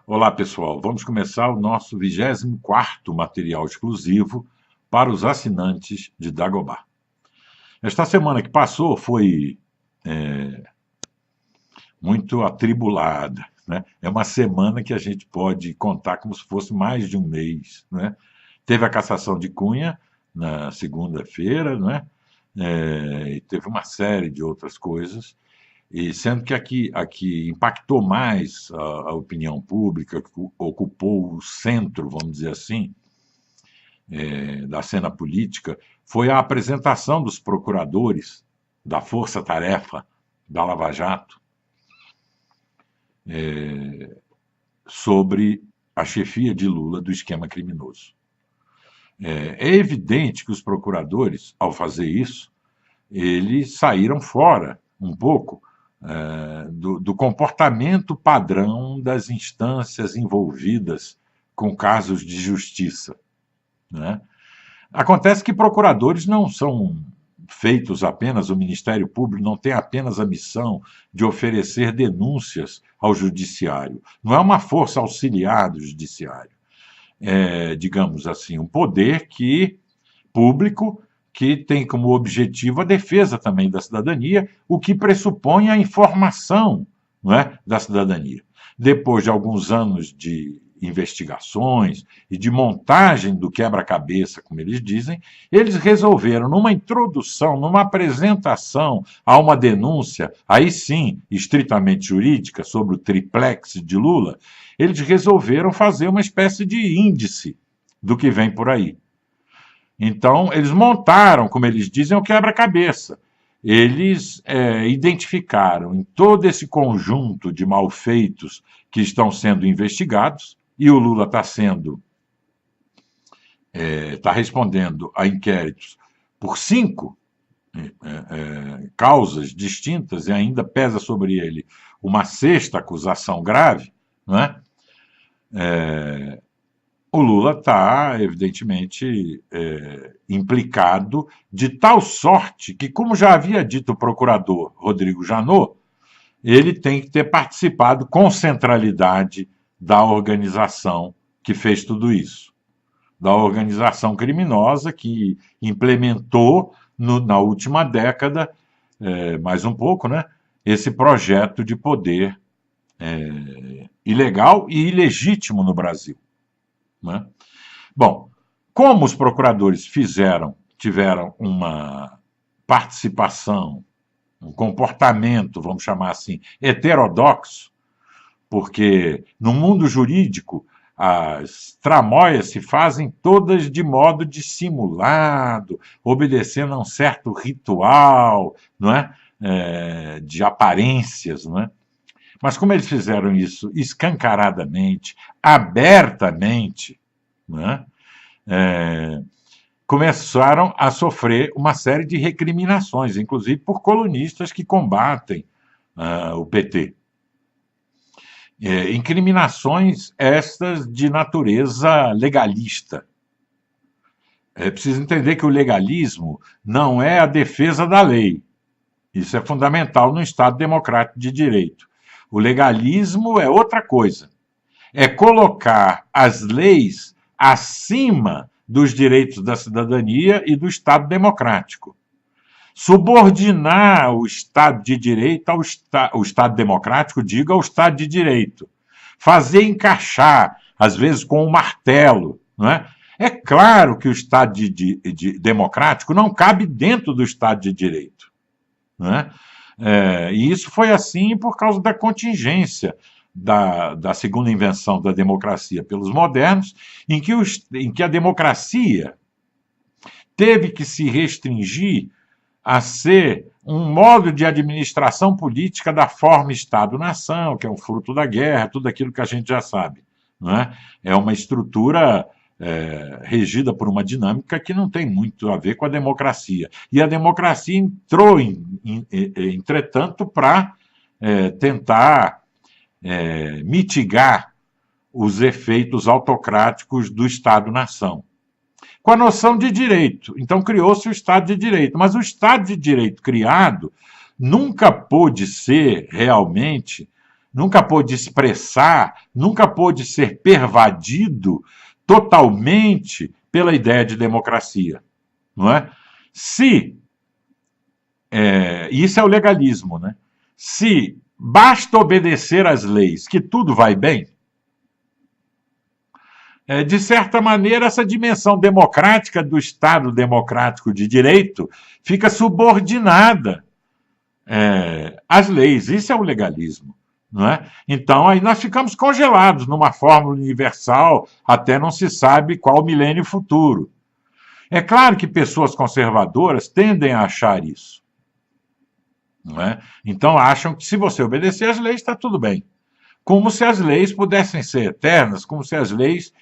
Olá, pessoal. Vamos começar o nosso 24º material exclusivo para os assinantes de Dagobah. Esta semana que passou foi muito atribulada, né? É uma semana que a gente pode contar como se fosse mais de um mês, né? Teve a cassação de Cunha na segunda-feira, né? E teve uma série de outras coisas. E sendo que aqui impactou mais a opinião pública, que ocupou o centro, vamos dizer assim, da cena política, foi a apresentação dos procuradores da Força Tarefa da Lava Jato sobre a chefia de Lula do esquema criminoso. É evidente que os procuradores, ao fazer isso, eles saíram fora um pouco do comportamento padrão das instâncias envolvidas com casos de justiça, né? Acontece que procuradores não são feitos apenas, o Ministério Público não tem apenas a missão de oferecer denúncias ao judiciário, não é uma força auxiliar do judiciário, é, digamos assim, um poder público que tem como objetivo a defesa também da cidadania, o que pressupõe a informação, não é, da cidadania. Depois de alguns anos de investigações e de montagem do quebra-cabeça, como eles dizem, eles resolveram, numa introdução, numa apresentação a uma denúncia, aí sim, estritamente jurídica, sobre o triplex de Lula, eles resolveram fazer uma espécie de índice do que vem por aí. Então, eles montaram, como eles dizem, o quebra-cabeça. Eles identificaram em todo esse conjunto de malfeitos que estão sendo investigados, e o Lula está respondendo a inquéritos por 5 causas distintas, e ainda pesa sobre ele uma sexta acusação grave, não é? O Lula está, evidentemente, implicado de tal sorte que, como já havia dito o procurador Rodrigo Janot, ele tem que ter participado com centralidade da organização que fez tudo isso, da organização criminosa que implementou na última década, mais um pouco, né, esse projeto de poder ilegal e ilegítimo no Brasil, né? Bom, como os procuradores tiveram uma participação, um comportamento, vamos chamar assim, heterodoxo, porque no mundo jurídico as tramóias se fazem todas de modo dissimulado, obedecendo a um certo ritual, não é? De aparências, não é? Mas como eles fizeram isso escancaradamente, abertamente, né, começaram a sofrer uma série de recriminações, inclusive por colunistas que combatem o PT. Incriminações estas de natureza legalista. É preciso entender que o legalismo não é a defesa da lei. Isso é fundamental no Estado democrático de direito. O legalismo é outra coisa. É colocar as leis acima dos direitos da cidadania e do Estado democrático. Subordinar o Estado de Direito o Estado democrático, digo, ao Estado de Direito. Fazer encaixar, às vezes com um martelo, não é? É claro que o Estado democrático não cabe dentro do Estado de Direito, não é? E isso foi assim por causa da contingência da segunda invenção da democracia pelos modernos, em que a democracia teve que se restringir a ser um modo de administração política da forma Estado-nação, que é um fruto da guerra, tudo aquilo que a gente já sabe, não é? É uma estrutura regida por uma dinâmica que não tem muito a ver com a democracia. E a democracia entrou, entretanto, para tentar mitigar os efeitos autocráticos do Estado-nação, com a noção de direito. Então criou-se o Estado de Direito. Mas o Estado de Direito criado nunca pôde ser realmente nunca pôde expressar, nunca pôde ser pervadido totalmente pela ideia de democracia, não é? Se, isso é o legalismo, né? Se basta obedecer às leis que tudo vai bem, de certa maneira, essa dimensão democrática do Estado democrático de direito fica subordinada às leis. Isso é o legalismo. Não é? Então, aí nós ficamos congelados numa fórmula universal, até não se sabe qual o milênio futuro. É claro que pessoas conservadoras tendem a achar isso. Não é? Então, acham que se você obedecer às leis, está tudo bem. Como se as leis pudessem ser eternas, como se as leis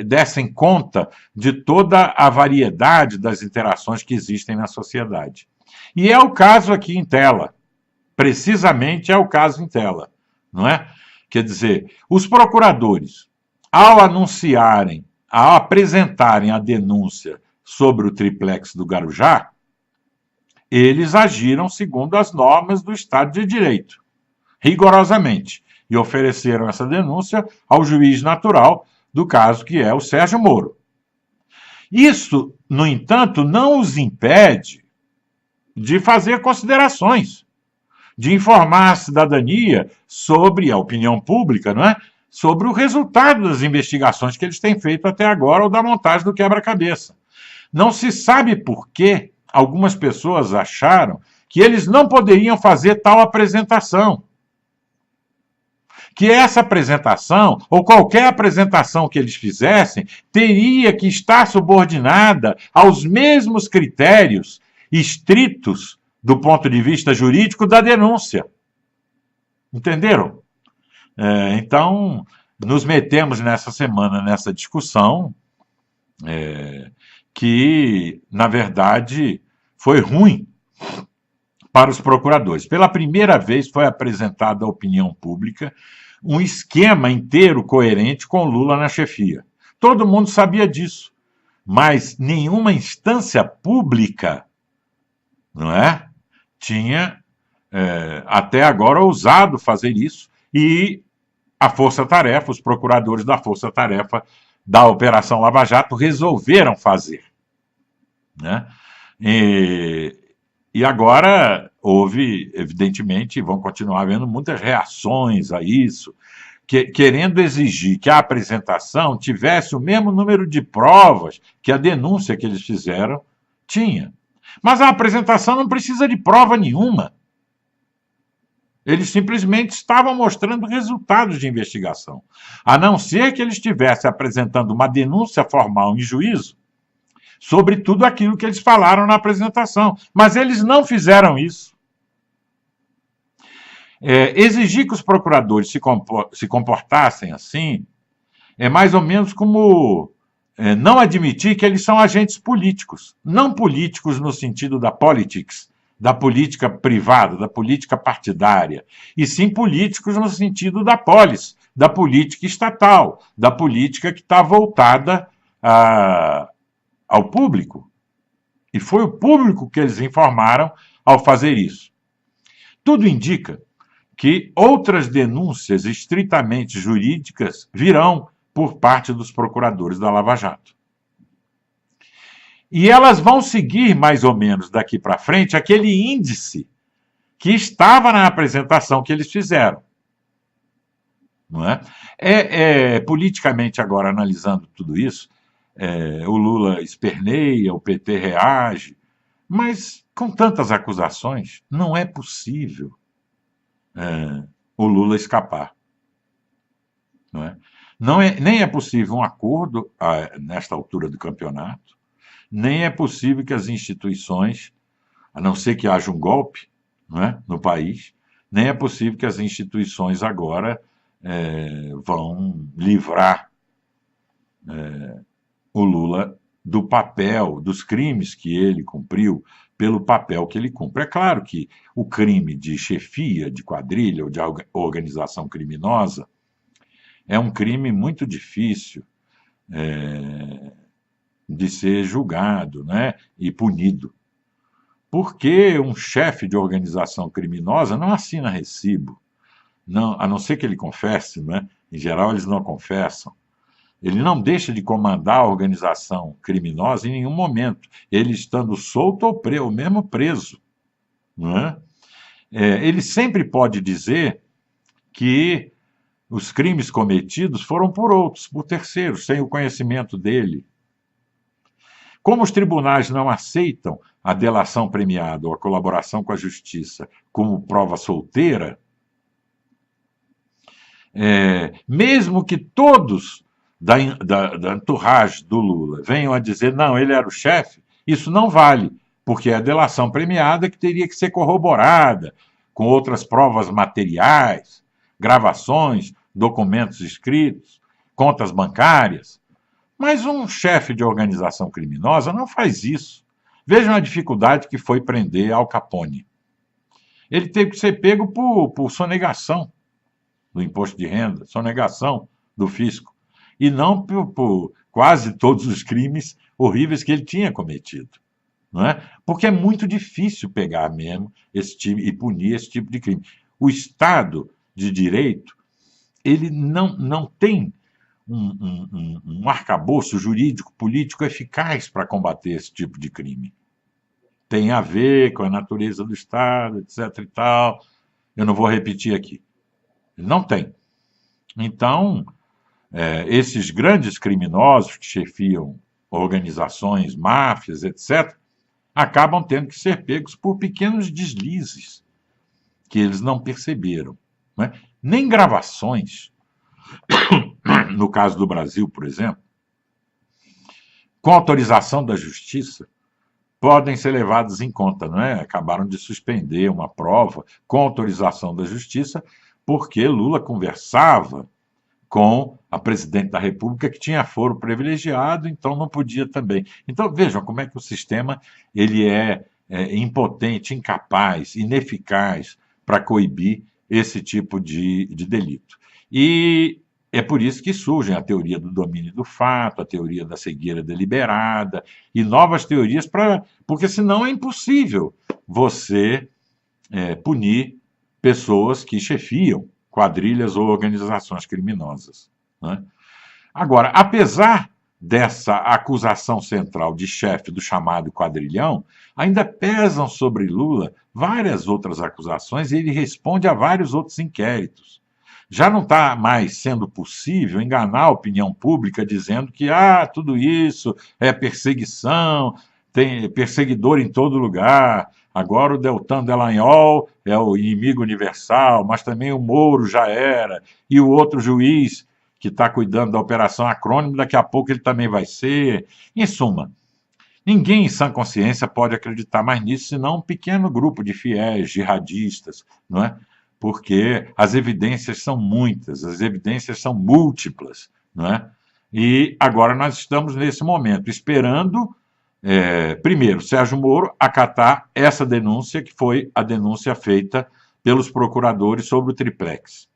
dessem conta de toda a variedade das interações que existem na sociedade. E é o caso aqui em tela. Precisamente é o caso em tela. Não é? Quer dizer, os procuradores, ao anunciarem, ao apresentarem a denúncia sobre o triplex do Guarujá, eles agiram segundo as normas do Estado de Direito, rigorosamente, e ofereceram essa denúncia ao juiz natural do caso, que é o Sérgio Moro. Isso, no entanto, não os impede de fazer considerações, de informar a cidadania sobre a opinião pública, não é? Sobre o resultado das investigações que eles têm feito até agora ou da montagem do quebra-cabeça. Não se sabe por que algumas pessoas acharam que eles não poderiam fazer tal apresentação. Que essa apresentação, ou qualquer apresentação que eles fizessem, teria que estar subordinada aos mesmos critérios estritos do ponto de vista jurídico da denúncia. Entenderam? Então, nos metemos nessa semana nessa discussão que, na verdade, foi ruim para os procuradores. Pela primeira vez foi apresentado à opinião pública um esquema inteiro coerente com Lula na chefia. Todo mundo sabia disso, mas nenhuma instância pública, não é, tinha até agora ousado fazer isso, e a Força-Tarefa, os procuradores da Força-Tarefa da Operação Lava Jato resolveram fazer. Né? E agora houve, evidentemente, vão continuar havendo muitas reações a isso, querendo exigir que a apresentação tivesse o mesmo número de provas que a denúncia que eles fizeram tinha. Mas a apresentação não precisa de prova nenhuma. Eles simplesmente estavam mostrando resultados de investigação. A não ser que eles estivessem apresentando uma denúncia formal em juízo sobre tudo aquilo que eles falaram na apresentação. Mas eles não fizeram isso. Exigir que os procuradores se comportassem assim é mais ou menos como não admitir que eles são agentes políticos. Não políticos no sentido da politics, da política privada, da política partidária, e sim políticos no sentido da polis, da política estatal, da política que está voltada ao público. E foi o público que eles informaram ao fazer isso. Tudo indica que outras denúncias estritamente jurídicas virão por parte dos procuradores da Lava Jato. E elas vão seguir, mais ou menos, daqui para frente, aquele índice que estava na apresentação que eles fizeram. Não é? Politicamente, agora, analisando tudo isso, o Lula esperneia, o PT reage, mas com tantas acusações, não é possível o Lula escapar. Não é? Nem é possível um acordo nesta altura do campeonato, nem é possível que as instituições, a não ser que haja um golpe, não é, no país, nem é possível que as instituições agora vão livrar o Lula do papel, dos crimes que ele cumpriu, pelo papel que ele cumpre. É claro que o crime de chefia, de quadrilha ou de organização criminosa é um crime muito difícil de ser julgado, né, e punido. Porque um chefe de organização criminosa não assina recibo, não, a não ser que ele confesse, né? Em geral eles não confessam, ele não deixa de comandar a organização criminosa em nenhum momento, ele estando solto ou mesmo preso, não é? Ele sempre pode dizer que os crimes cometidos foram por outros, por terceiros, sem o conhecimento dele. Como os tribunais não aceitam a delação premiada ou a colaboração com a justiça como prova solteira, mesmo que todos da entourage do Lula venham a dizer não, ele era o chefe, isso não vale, porque é a delação premiada que teria que ser corroborada com outras provas materiais, gravações, documentos escritos, contas bancárias. Mas um chefe de organização criminosa não faz isso. Vejam a dificuldade que foi prender Al Capone. Ele teve que ser pego por sonegação do imposto de renda, sonegação do fisco, e não por quase todos os crimes horríveis que ele tinha cometido. Não é? Porque é muito difícil pegar mesmo esse tipo e punir esse tipo de crime. O Estado de Direito, ele não tem um arcabouço jurídico, político eficaz para combater esse tipo de crime. Tem a ver com a natureza do Estado, etc. e tal. Eu não vou repetir aqui. Não tem. Então, esses grandes criminosos que chefiam organizações, máfias, etc., acabam tendo que ser pegos por pequenos deslizes que eles não perceberam. Né? Nem gravações, no caso do Brasil, por exemplo, com autorização da justiça, podem ser levadas em conta. Não é? Acabaram de suspender uma prova com autorização da justiça, porque Lula conversava com a presidente da República que tinha foro privilegiado, então não podia também. Então vejam como é que o sistema ele é impotente, incapaz, ineficaz para coibir esse tipo de delito. E é por isso que surgem a teoria do domínio do fato, a teoria da cegueira deliberada e novas teorias, porque senão é impossível você punir pessoas que chefiam quadrilhas ou organizações criminosas. Né? Agora, apesar dessa acusação central de chefe do chamado quadrilhão, ainda pesam sobre Lula várias outras acusações e ele responde a vários outros inquéritos. Já não está mais sendo possível enganar a opinião pública dizendo que tudo isso é perseguição, tem perseguidor em todo lugar. Agora o Deltan Dallagnol é o inimigo universal, mas também o Moro já era, e o outro juiz que está cuidando da Operação Acrônimo, daqui a pouco ele também vai ser. Em suma, ninguém em sã consciência pode acreditar mais nisso, senão um pequeno grupo de fiéis, jihadistas, não é? Porque as evidências são muitas, as evidências são múltiplas, não é? E agora nós estamos nesse momento, esperando primeiro, Sérgio Moro acatar essa denúncia, que foi a denúncia feita pelos procuradores sobre o triplex.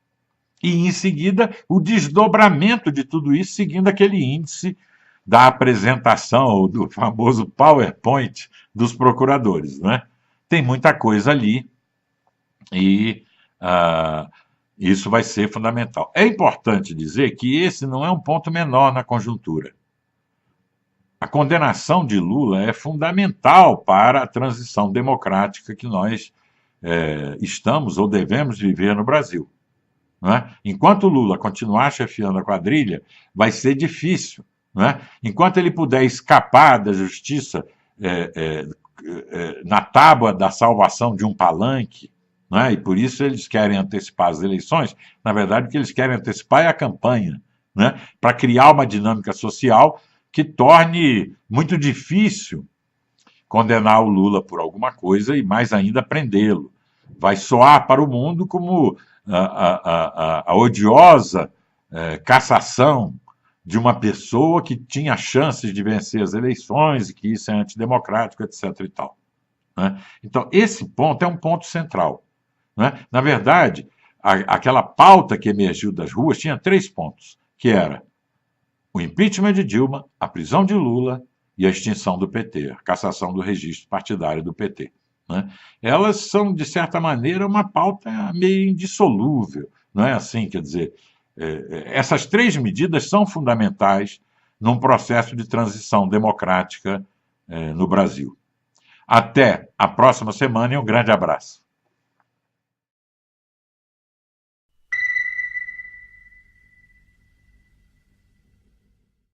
E, em seguida, o desdobramento de tudo isso, seguindo aquele índice da apresentação, do famoso PowerPoint dos procuradores. Né? Tem muita coisa ali e isso vai ser fundamental. É importante dizer que esse não é um ponto menor na conjuntura. A condenação de Lula é fundamental para a transição democrática que nós estamos ou devemos viver no Brasil. Não é? Enquanto Lula continuar chefiando a quadrilha, vai ser difícil. Não é? Enquanto ele puder escapar da justiça na tábua da salvação de um palanque, não é? E por isso eles querem antecipar as eleições, na verdade o que eles querem antecipar é a campanha, né? Para criar uma dinâmica social que torne muito difícil condenar o Lula por alguma coisa e mais ainda prendê-lo. Vai soar para o mundo como a odiosa cassação de uma pessoa que tinha chances de vencer as eleições e que isso é antidemocrático, etc. e tal. Né? Então, esse ponto é um ponto central. Né? Na verdade, aquela pauta que emergiu das ruas tinha 3 pontos, que era o impeachment de Dilma, a prisão de Lula e a extinção do PT, a cassação do registro partidário do PT. Né? Elas são, de certa maneira, uma pauta meio indissolúvel. Não é assim, quer dizer, essas três medidas são fundamentais num processo de transição democrática no Brasil. Até a próxima semana e um grande abraço.